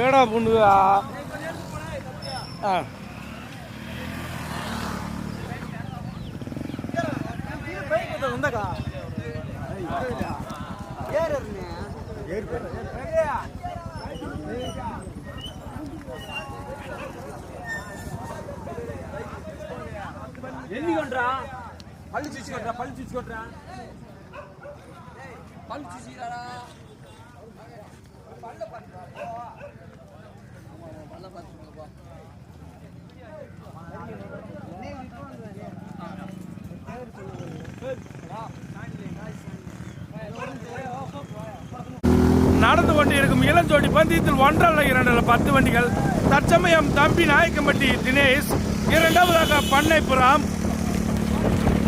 ஏடா பொண்ணுதா ఎన్ని కొంట్రా పళ్ళు చూసుకుంటారా పళ్ళు చూసుకుంటారా పళ్ళు చూసిరారా పళ్ళు நடந்து கொண்டிருக்கும் இளஞ்சோடி பந்தயத்தில் 1 2 10 வண்டிகள். தற்சமயம் தம்பி நாயக்கம்பட்டி தினேஷ், இரண்டாவதாக பண்ணைப்புறம்,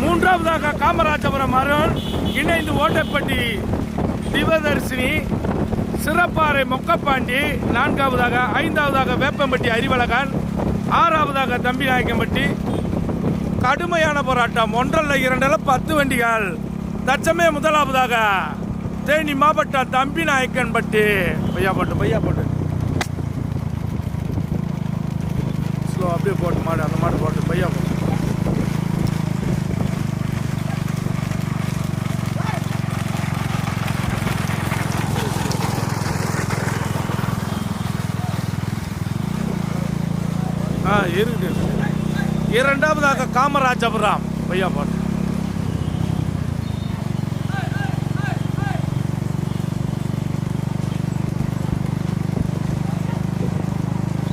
மூன்றாவதாக காமராஜபுரம் அருண், இணைந்து ஓட்டப்பட்டி திவதர்சினி, சிறப்பாறை மொக்கப்பாண்டி, நான்காவதாக, ஐந்தாவதாக வேப்பம்பட்டி அறிவழகன், ஆறாவதாக தம்பி நாயக்கம்பட்டி. கடுமையான போராட்டம். 1 2 10 வண்டிகள். தற்சமயம் முதலாவதாக தேனி மாவட்டம் தம்பி நாயக்கன்பட்டி. பையா போட்டு ஸ்லோ அப்படியே போட்டு மாடு, அந்த மாடு போட்டு பையா போட்டு. இருக்கு. இரண்டாவதாக காமராஜபுரம். பையா போட்டு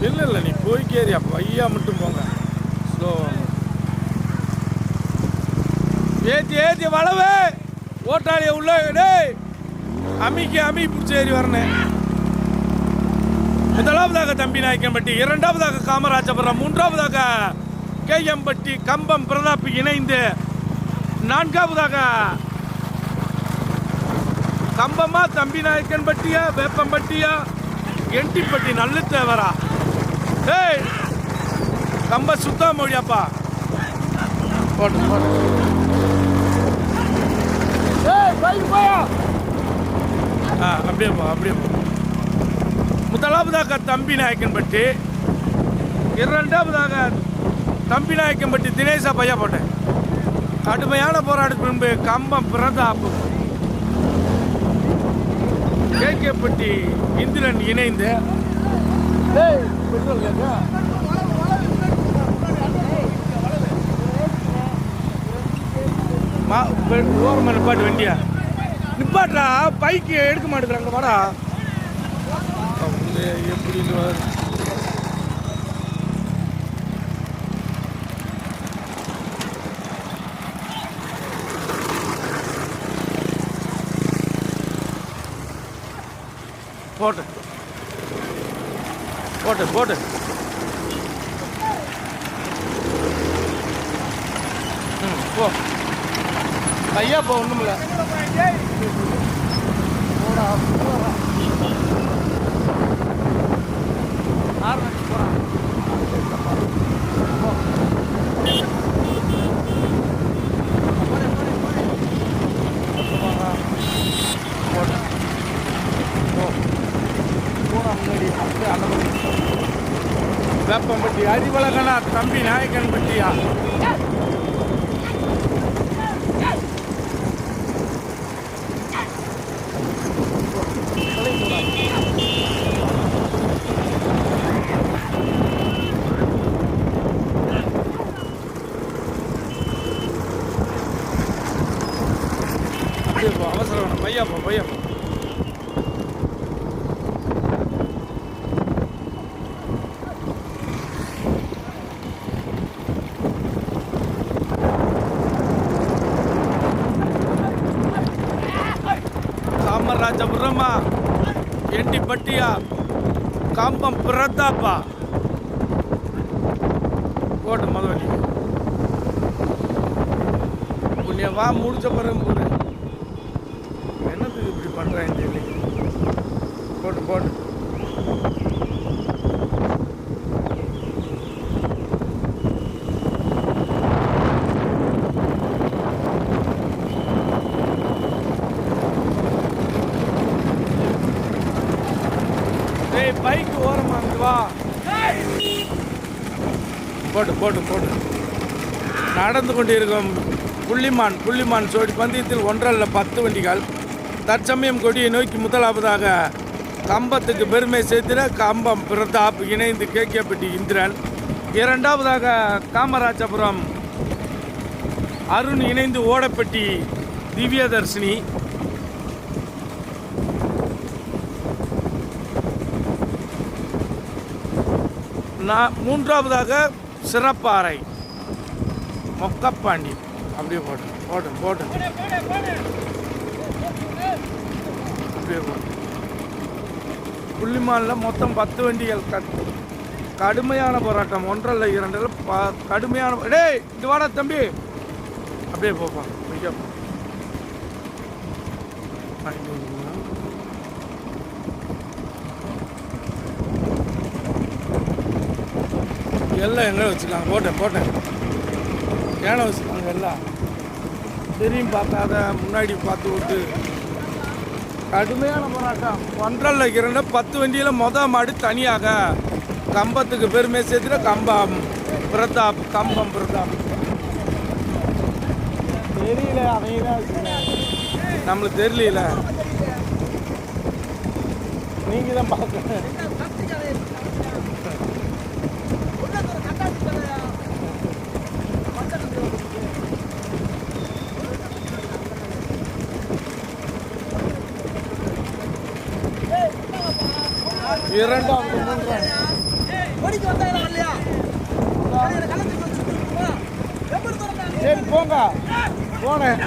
இல்லை நீ போய்க்கேரியா பையா மட்டும் போங்க. ஸ்லோ ஏற்றி வளவு ஓட்டாளிய உள்ள அம்மி பிடிச்சேரி வரனே. முதலாவதாக தம்பி நாயக்கன்பட்டி, இரண்டாவதாக காமராஜபுரம், மூன்றாவதாக கேஎம்பட்டி கம்பம் பிரதாப் இணைந்து, நான்காவதாக கம்பமா தம்பி நாயக்கன்பட்டியா வேப்பம்பட்டியா என்டிப்பட்டி நல்ல தேவரா. ஏய் கம்ப சுத்தா மொழியாப்பா போட்டு அப்படியே போ. முதலாவதாக தம்பி நாயக்கன்பட்டி, இரண்டாவதாக தம்பி நாயக்கன்பட்டி தினேசா பையா போட்டேன். கடுமையான போராட்டத்திற்கு முன்பு கம்பம் பிரதாப் கேகேப்பட்டி இந்திரன் இணைந்து ஓரமா நிப்பாட்டு வண்டியா நிப்பாட்டா. பைக்கு எடுக்க மாட்டேங்கிறாங்க வாடா. எப்படி போட்டு போ ஐயா போ. ஒண்ணுமில்ல வேப்பம்பட்டி அறிவழகனா தம்பி நாயக்கன்பட்டியா. அவசரம் பையா போ. காமராஜபுரமா என்டிப்பட்டியா கம்பம் பிரதாப்பா போட்டு முதவண்டி புண்ணிய வா முடிச்ச பிறகு போடு. என்னத்துக்கு இப்படி பண்ணுறேன்னு சொல்லி போட்டு டேய் பைக் ஓரமா இருந்து வா. போட்டு போட்டு போட்டு நடந்து கொண்டிருக்கும் புள்ளிமான் ஜோடி பந்தயத்தில் 1.5 வண்டிகள் தற்சமயம் கொடியை நோக்கி முதலாவதாக கம்பத்துக்கு பெருமை சேர்த்திட கம்பம் பிரதாப் இணைந்து கேகேப்பட்டி இந்திரன், இரண்டாவதாக காமராஜபுரம் அருண் இணைந்து ஓடப்பட்டி திவ்யதர்ஷினி, மூன்றாவதாக சிறப்பாறை மொக்கப்பாண்டி. அப்படியே போட்டு போட்டு போட்டு அப்படியே போட்டு புள்ளிமானில் மொத்தம் 10 வண்டிகள். கடுமையான போராட்டம், 1 இல்லை 2 இல்லை கடுமையான. டேய் இது வாடா தம்பி, அப்படியே போப்பா. எல்லாம் எங்கே வச்சுருக்காங்க? போட்டேன் ஏனை வச்சுருக்காங்க எல்லாம். தெரியும் பார்க்காத முன்னாடி பார்த்து விட்டு கடுமையான போராட்டம். 1 இல்லை 2 10 வண்டியில் மாடு தனியாக கம்பத்துக்கு பெருமை சேர்த்துட்டு கம்பம் பிரதாப் தெரியல. அவங்க நம்மளுக்கு தெரியல, நீங்கள் தான் பார்க்க. இரண்டாவது சரி போங்க போனேன்.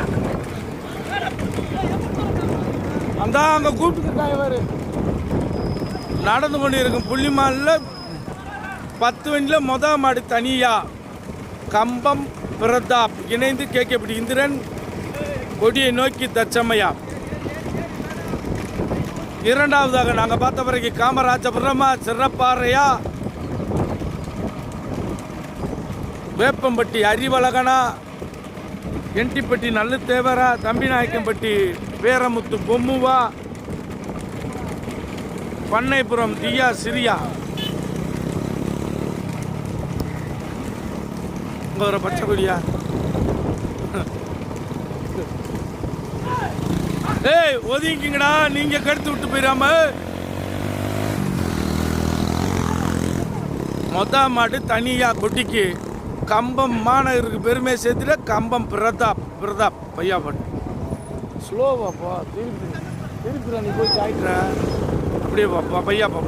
அந்த அங்கே கூப்பிட்டுருக்காங்க. நடந்து கொண்டு இருக்கும் புள்ளிமானில் 10 வண்டியில் மாடு தனியா கம்பம் பிரதாப் இணைந்து கேகேப்பட்டி இந்திரன் கொடியை நோக்கி தற்சமயா. இரண்டாவதாக நாங்கள் பார்த்த பிறகு காமராஜபுரமா சிறப்பாறையா வேப்பம்பட்டி அறிவழகனா என்டிப்பட்டி நல்லுத்தேவரா தம்பிநாயக்கம்பட்டி வீரமுத்து பொம்முவா பண்ணைப்புறம் தியா சிரியா. இங்கே ஒரு பச்சைக்குடியா. ஏய் ஒதுங்கிங்கடா, நீங்க கெடுத்து விட்டு போயிடாம. மாடு தனியா கொட்டிக்கு கம்பம் மாநகருக்கு பெருமை சேர்த்துட்டு கம்பம் பிரதாப் பையா பட்டு ஸ்லோவாப்பா. திருப்பி நீ போய் ஆயிட்டுற. அப்படியே பாப்பா பையா போ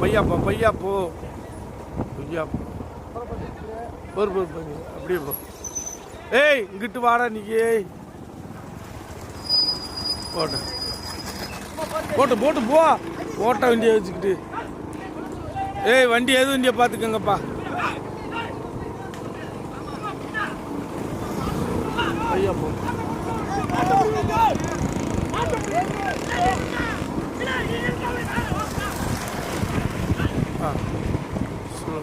அப்படியே போ. ஏய் இங்கிட்டு வாடா நீ. போட்டு போ. ஓட்ட வண்டியை வச்சுக்கிட்டு. ஏய் வண்டி எது வண்டியை பார்த்துக்கங்கப்பா. ஐயா போ. ஸ்லோ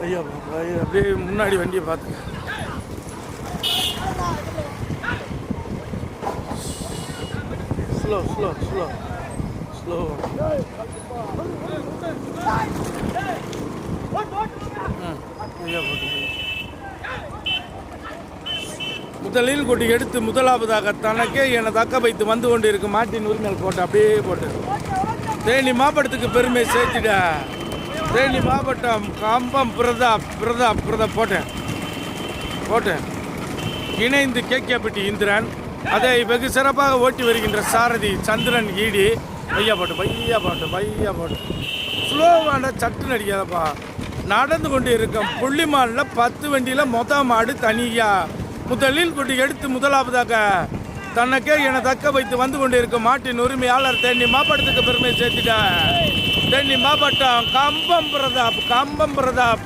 ஐயா அப்படியே முன்னாடி வண்டியை பார்த்துக்க. ஸ்லோ முதலில் கொடி எடுத்து முதலாவதாக தனக்கே என தக்க வைத்து வந்து கொண்டு இருக்கும் மாட்டின் உரிமையில் போட்டு அப்படியே போட்டு தேனி மாவட்டத்துக்கு பெருமை சேர்த்திட. தேனி மாவட்டம் கம்பம் பிரதாப் போட்டேன் இணைந்து கேகேப்பட்டி இந்திரன், அதை வெகு சிறப்பாக ஓட்டி வருகின்ற சாரதி சந்திரன் ஈடி. பையா போட்டு ஸ்லோவான சட்டு நடிக்காதப்பா. நடந்து கொண்டு இருக்கும் புள்ளிமானில் 10 வண்டியில் மாடு தனியா முதலில் கொண்டு எடுத்து முதலாவதாக தனக்கே என தக்க வைத்து வந்து கொண்டு இருக்கும் மாட்டின் உரிமையாளர் தேனி மாவட்டத்துக்கு பெருமை சேர்த்திட. தேனி மாவட்டம் கம்பம் பிரதாப்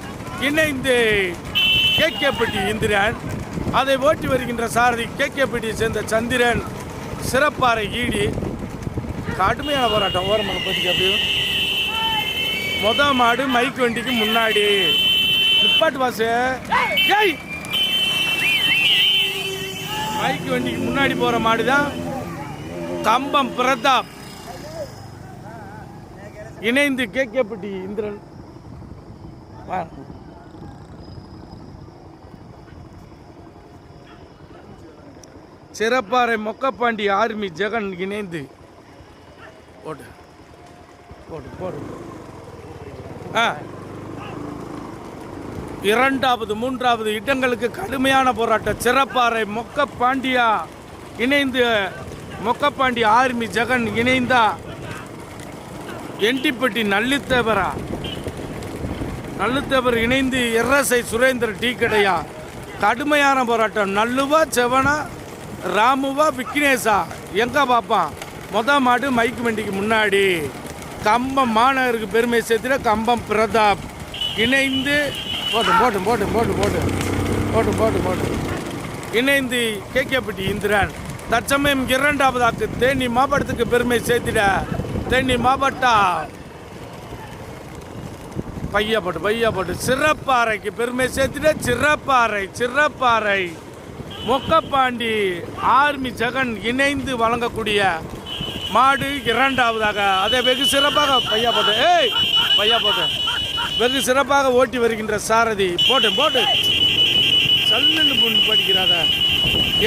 இணைந்து கேகேப்பட்டி இந்திரன், அதை ஓட்டி வருகின்ற சாரதி கேகேப்பட்டியை சேர்ந்த சந்திரன் சிறப்பாறை ஈடி. கடுமையான போராட்டம். ஓரமாக போச்சுக்கு அப்படியும் மாடு மைக் வண்டிக்கு முன்னாடி நிப்பாட்டு வாசு. மைக்கு வண்டிக்கு முன்னாடி போகிற மாடு தான் கம்பம் பிரதாப் இணைந்து கேக்கப்பட்டி இந்திரன். சிறப்பாறை மொக்கப்பாண்டி ஆர்மி ஜெகன் இணைந்து போட்டு போட்டு போட்டு இரண்டாவது மூன்றாவது இடங்களுக்கு கடுமையான போராட்டம். சிறப்பாறை மொக்கப்பாண்டியா இணைந்து மொக்கப்பாண்டி ஆர்மி ஜெகன் இணைந்தா என்டிப்பட்டி நல்லுத்தேவர் இணைந்து எர்ரசை சுரேந்தர் டீ கடையா கடுமையான போராட்டம். நல்லுவா செவனா ராமுவா விக்னேஷா எங்கே பார்ப்பான். மாடு மைக்கு வண்டிக்கு முன்னாடி கம்பம் மாநகருக்கு பெருமை சேர்த்துட கம்பம் பிரதாப் இணைந்து போட்டு இணைந்து கேக்கப்பட்டி இந்திரன். தற்சமயம் இரண்டாவதாக்கு தேனி மாவட்டத்துக்கு பெருமை சேர்த்திட தேனி மாவட்டம் பையா போட்டு சிறப்பாறைக்கு பெருமை சேர்த்திட சிறப்பாறை மொக்கப்பாண்டி ஆர்மி ஜெகன் இணைந்து வழங்கக்கூடிய மாடு இரண்டாவதாக. அதை வெகு சிறப்பாக பையா போட்டு வெகு சிறப்பாக ஓட்டி வருகின்ற சாரதி போட்டு சல்லுன்னு பொண்ணு படிக்கிறாத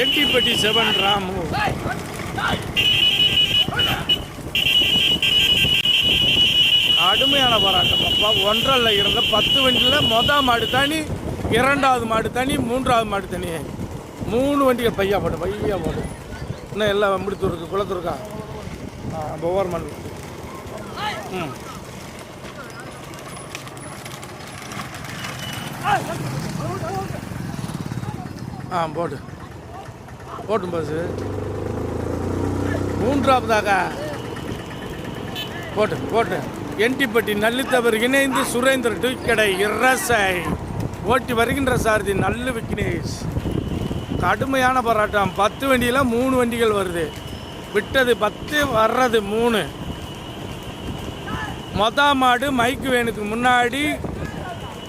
என்டிப்பட்டி செவன் ராமு. கடுமையான போராட்டம் அப்பா. ஒன்றரை இருந்த 10 வண்டியில் மாடு தனி, இரண்டாவது மாடு தனி, மூன்றாவது மாடு தனி, 3 வண்டிகள் பையா போட்டு இன்னும் எல்லாம் முடித்துருக்கு குளத்துருக்கா பவர்மன். போட்டும் பஸ் மூன்றாவதாக போட்டு என்டிப்பட்டி நல்லுத்தவர் இணைந்து சுரேந்தர் டீ கடை இரசை ஓட்டி வருகின்ற சாரதி நல்லு விக்னேஷ். கடுமையான போராட்டம். 10 வண்டியில் 3 வண்டிகள் வருது. விட்டது 10, வர்றது 3. மாடு மைக்கு வேனுக்கு முன்னாடி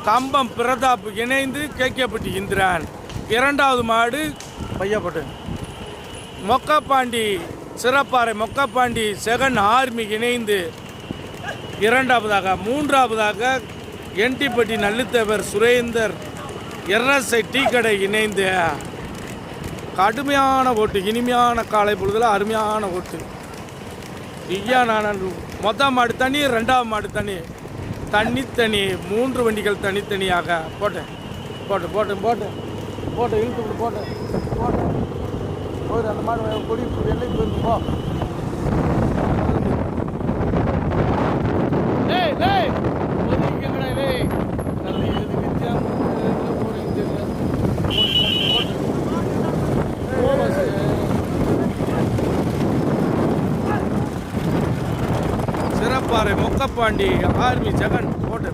கம்பம் பிரதாப் இணைந்து கேக்கப்பட்டி இந்திரன். இரண்டாவது மாடு பையப்பட்டு மொக்கப்பாண்டி சிறப்பாறை மொக்கப்பாண்டி செகன் ஆர்மி இணைந்து இரண்டாவதாக. மூன்றாவதாக என்டிப்பட்டி நல்லுத்தேவர் சுரேந்தர் எர்ரசை டீ கடை இணைந்து கடுமையான ஓட்டு. இனிமையான காலை பொழுதில் அருமையான ஓட்டு. மாடு தனி, ரெண்டாவது மாடு தனி, தனித்தனி, 3 வண்டிகள் தனித்தனியாக போட்டு இழுத்து போட்டு அந்த மாடு கொடி எல்லை போயிருக்கு போ. சிறப்பாறை மொக்கப்பாண்டி ஆர்மி ஜெகன் போட்டு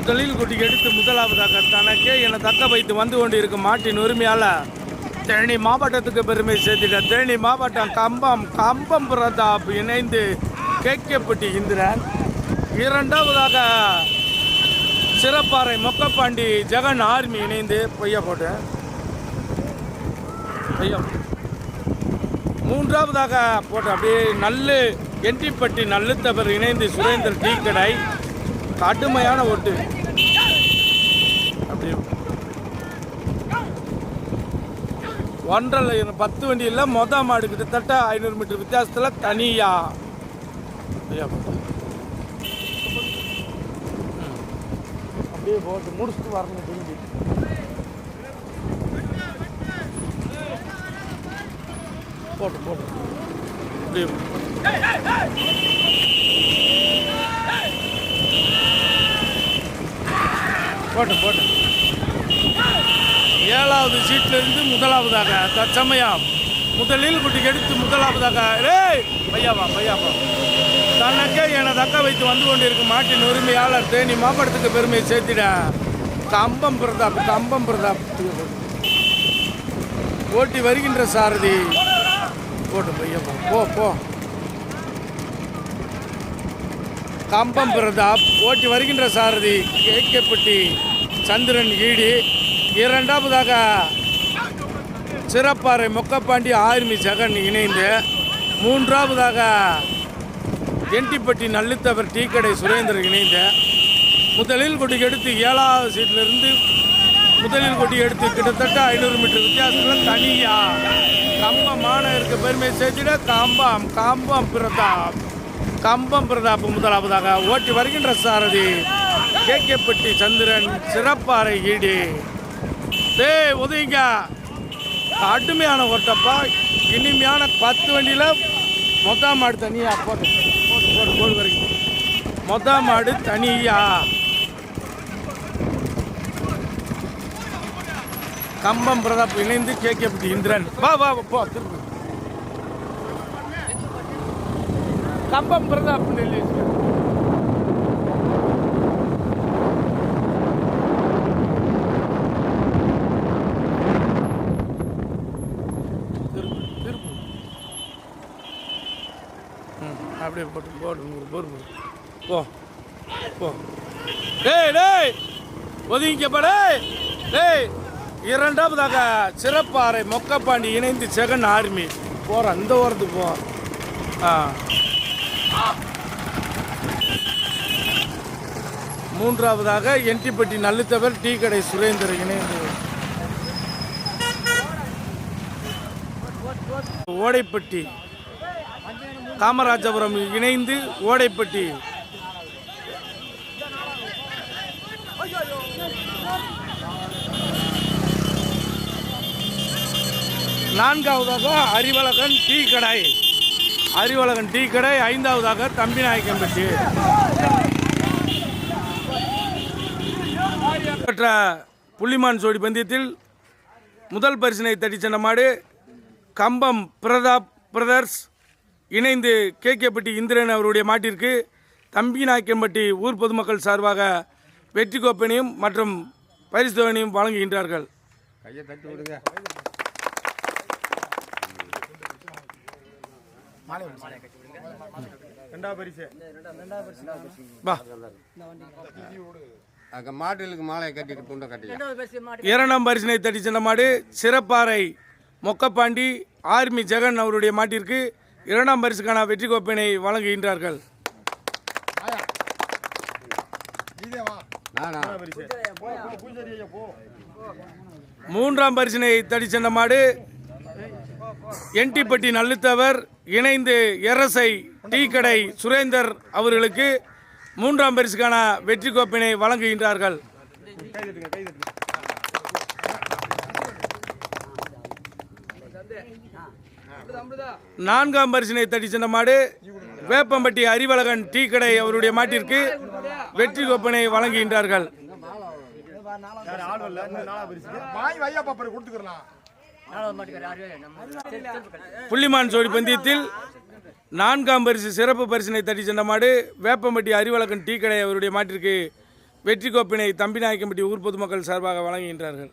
முதலில் குட்டிக்கு எடுத்து முதலாவதாக தனக்கே என தக்க வைத்து வந்து கொண்டு இருக்கும் மாட்டின் உரிமையாளர் தேனி மாவட்டத்துக்கு பெருமை சேர்த்திட தேனி மாவட்டம் கம்பம் பிரதாப் இணைந்து கேக்கப்பட்டி இந்திரன். இரண்டாவதாக சிறப்பாறை மொக்கப்பாண்டி ஜெகன் ஆர்மி இணைந்து பொய்யா போட்டு மூன்றாவதாக போட்டு அப்படியே நல்லு என்டிப்பட்டி நல்லுத்தவர் இணைந்து சுரேந்தர் டீ கடை. கடுமையான ஓட்டு. அப்படி 1.5 10 வண்டியில் மாடு கிட்டத்தட்ட 500 மீட்டர் வித்தியாசத்தில் தனியா அப்படியே போட்டு முடிச்சுட்டு வரணும் திரும்பி. போட்டு போட்டு அப்படியே போட்டு போட்டு 7வது சீட்டிலிருந்து முதலாவதாக தற்சமயம் முதலில் குட்டிக்கு எடுத்து முதலாவதாக ரேய் பையாவா தனக்கே எனது அக்கா வைத்து வந்து கொண்டிருக்கும் மாட்டின் உரிமையாளர் தேனி மாவட்டத்துக்கு பெருமையை சேர்த்திட கம்பம் பிரதாப் ஓட்டி வருகின்ற சாரதி போட்டு பையப்பா போ கம்பம் பிரதாப் ஓட்டி வருகின்ற சாரதி கேக்கப்பட்டி சந்திரன் ஈடி. 2வதாக சிறப்பாறை மொக்கப்பாண்டி ஆர்மி ஜெகன் இணைந்து. 3வதாக என்டிப்பட்டி நல்லுத்தவர் டீக்கடை சுரேந்தர் இணைந்து. முதலில் கொடி எடுத்து 7வது சீட்டிலிருந்து முதலில் கொடி எடுத்து கிட்டத்தட்ட 500 மீட்டர் வித்தியாசத்தில் தனியா கம்பமான இருக்க பெருமை சேர்த்திட கம்பம் பிரதாப் முதலாவதாக ஓட்டி வருகின்ற சாரதி கேக்கப்பட்டி சந்திரன் சிறப்பாறை ஈடி. உதவிங்க கடுமையான ஓட்டப்பா, இனிமையான 10 வண்டியில் மொத்தம் மாடு தனியா போட்டு வரைக்கும் மொத்தம் மாடு தனியா. கம்பம் பிரதாப் இணைந்து கேக்கப்பட்டி இந்திரன் வா போ திரும்ப கம்பம் பிரதாப் அப்படியே போட்டு போ டேய் ஒதுங்கிக்கப்பட. 2வதாக சிறப்பாறை மொக்கப்பாண்டி இணைந்து ஜெகன் ஆர்மி போகிறோம். அந்த ஓரத்துக்கு போ. 3வதாக என்டிப்பட்டி நல்லுத்தவர் டீக்கடை சுரேந்தர் இணைந்து. ஓடைப்பட்டி காமராஜபுரம் இணைந்து ஓடைப்பட்டி. 4வதாக அறிவழகன் டீ கடை. 5வதாக தம்பிநாயக்கம்பட்டி. பெற்ற புள்ளிமான் ஜோடி பந்தயத்தில் முதல் பரிசினை தட்டி சென்ற மாடு கம்பம் பிரதாப் பிரதர்ஸ் இணைந்து கேக்கப்பட்டி இந்திரன் அவருடைய மாட்டிற்கு தம்பிநாயக்கம்பட்டி ஊர் பொதுமக்கள் சார்பாக வெற்றி கோப்பனையும் மற்றும் பரிசு தொகையையும் வழங்குகின்றார்கள். மாட்டுக்கு மாலை கட்டி துண்டை கட்டி 2ஆம் பரிசினை தட்டி சென்ற மாடு சிறப்பாறை மொக்கப்பாண்டி ஆர்மி ஜெகன் அவருடைய மாட்டிற்கு 2ஆம் பரிசுக்கான வெற்றி கோப்பையினை வழங்குகின்றார்கள். 3ஆம் பரிசினை தட்டி சென்ற மாடு என்டிப்பட்டி நல்லுத்தவர் இணைந்து எரசை டீக்கடை சுரேந்தர் அவர்களுக்கு 3ஆம் பரிசுக்கான வெற்றி கோப்பையினை வழங்குகின்றார்கள். 4ஆம் பரிசினை தட்டி சென்ற மாடு வேப்பம்பட்டி அறிவழகன் டீக்கடை அவருடைய மாட்டிற்கு வெற்றி கோப்பையினை வழங்குகின்றார்கள். புள்ளிமான் ஜோடி பந்தயத்தில் 4ஆம் பரிசு சிறப்பு பரிசினை தட்டி சென்ற மாடு வேப்பம்பட்டி அறிவழகன் டீக்கடை அவருடைய மாட்டிற்கு வெற்றி கோப்பினை தம்பிநாயக்கம்பட்டி ஊர் பொதுமக்கள் சார்பாக வழங்குகின்றார்கள்.